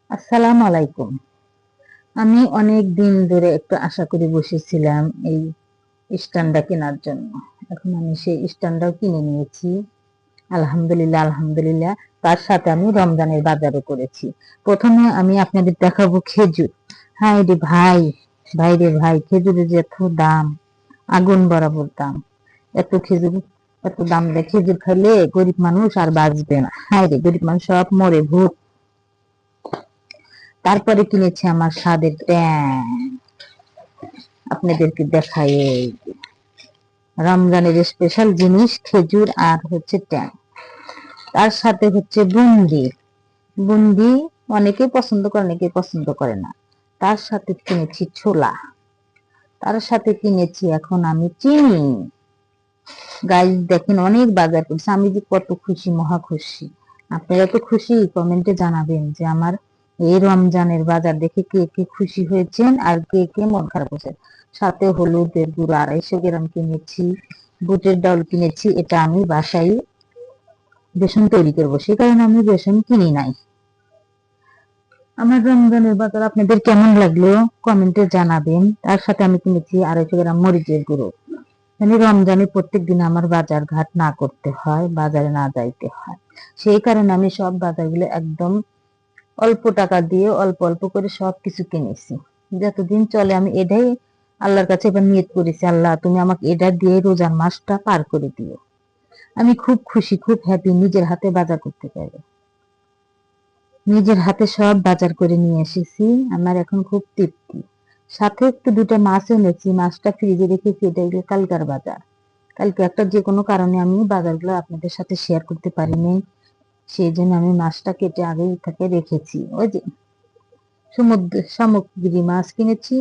আসসালামু আলাইকুম। আমি অনেক দিন ধরে একটু আশা করে বসেছিলাম এই স্ট্যান্ডটা কেনার জন্য। এখন আমি সেই স্ট্যান্ডটাও কিনে নিয়েছি। আলহামদুলিল্লাহ, আলহামদুলিল্লাহ। তার সাথে আমি রমজানের বাজারও করেছি। প্রথমে আমি আপনাদের দেখাবো খেজুর। হায় রে ভাই, ভাই রে ভাই, খেজুরের যে এত দাম, আগুন বরাবর দাম। এত খেজুর, এত দাম দিয়ে খেজুর খাইলে গরিব মানুষ আর বাঁচবে না। হায় রে, গরিব মানুষ সব মরে ভূত। তারপরে কিনেছি আমার স্বাদের ট্যাং। আপনাদেরকে দেখাই, এই রমজানের স্পেশাল জিনিস খেজুর আর হচ্ছে ট্যাং। তার সাথে হচ্ছে বুন্দি। বুন্দি অনেকে পছন্দ করে, অনেকে পছন্দ করে না। তার সাথে কিনেছি ছোলা। তার সাথে কিনেছি এখন আমি চিনি। গাইস দেখেন, অনেক বাজার করছি আমি, যে কত খুশি, মহা খুশি। আপনারা তো খুশি? কমেন্টে জানাবেন যে আমার এই রমজানের বাজার দেখে কে কে খুশি হয়েছেন আর কে কে মন খারাপ হয়েছেন। সাথে হলুদের গুঁড়ো 250 গ্রাম কিনেছি, বুটের ডাল কিনেছি। এটা আমি বাসায় বেসন তৈরি করবো, সে কারণে আমি বেসন কিনি নাই। আমার রমজানের বাজার আপনাদের কেমন লাগলো কমেন্টে জানাবেন। তার সাথে আমি কিনেছি 250 গ্রাম মরিচের গুঁড়ো। মানে রমজানে প্রত্যেক দিন আমার বাজার ঘাট না করতে হয়, বাজারে না যাইতে হয়, সেই কারণে আমি সব বাজারগুলো একদম অল্প টাকা দিয়ে অল্প অল্প করে সবকিছু কিনেছি। যতদিন চলে আমি এটাই আল্লাহর কাছে এবার নিয়ত করেছি, আল্লাহ তুমি আমাকে এটা দিয়ে রোজার মাসটা পার করে দিও। আমি খুব খুশি, খুব হ্যাপি নিজের হাতে বাজার করতে পারি। নিজের হাতে সব বাজার করে নিয়ে এসেছি, আমার এখন খুব তৃপ্তি। সাথে একটু দুটো মাছ এনেছি, মাছটা ফ্রিজে রেখেছি, এটা হলো কালকার বাজার। কালকে একটা যে কোনো কারণে আমি বাজারগুলো আপনাদের সাথে শেয়ার করতে পারিনি, সেই জন্য আমি মাছটা কেটে আগেই থেকে রেখেছি। ওই যে সামুদ্রিক মাছ কিনেছি,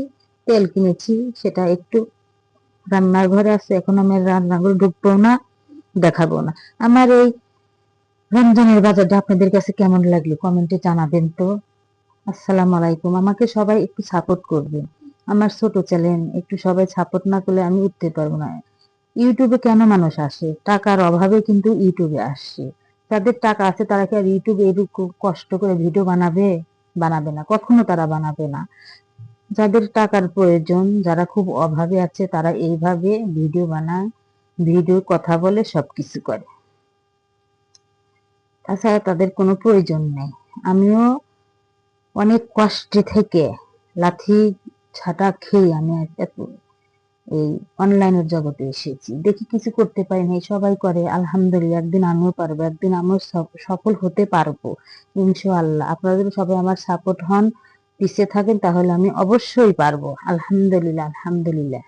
তেল কিনেছি, সেটা একটু রান্নার ঘরে আছে, এখন আমি রান্নাঘরে ঢুকবো না, দেখাবো না। আমার এই রমজানের বাজারটা আপনাদের কাছে কেমন লাগলো কমেন্টে জানাবেন তো। আসসালামু আলাইকুম। আমাকে সবাই একটু সাপোর্ট করবেন, আমার ছোট চ্যানেল, একটু সবাই সাপোর্ট না করলে আমি উঠতে পারবো না। ইউটিউবে কেন মানুষ আসে? টাকার অভাবে কিন্তু ইউটিউবে আসছে। যাদের টাকা আছে তারা কি আর ইউটিউবে এরকম কষ্ট করে ভিডিও বানাবে? বানাবে না, কখনো তারা বানাবে না। যাদের টাকার প্রয়োজন, যারা খুব অভাবে আছে, তারা এইভাবে ভিডিও বানায়, ভিডিও কথা বলে, সবকিছু করে। তাছাড়া তাদের কোনো প্রয়োজন নেই। আমিও অনেক কষ্টে থেকে লাথি ছাটা খেয়ে আমি এত এই অনলাইনের জগতে এসেছি। দেখি কিছু করতে পারি নাই, সবাই করে, আলহামদুলিল্লাহ। একদিন আমিও পারবো, একদিন আমিও সফল হতে পারবো ইনশাআল্লাহ। আপনারা যদি সবাই আমার সাপোর্ট হন, পিছিয়ে থাকেন, তাহলে আমি অবশ্যই পারবো। আলহামদুলিল্লাহ, আলহামদুলিল্লাহ।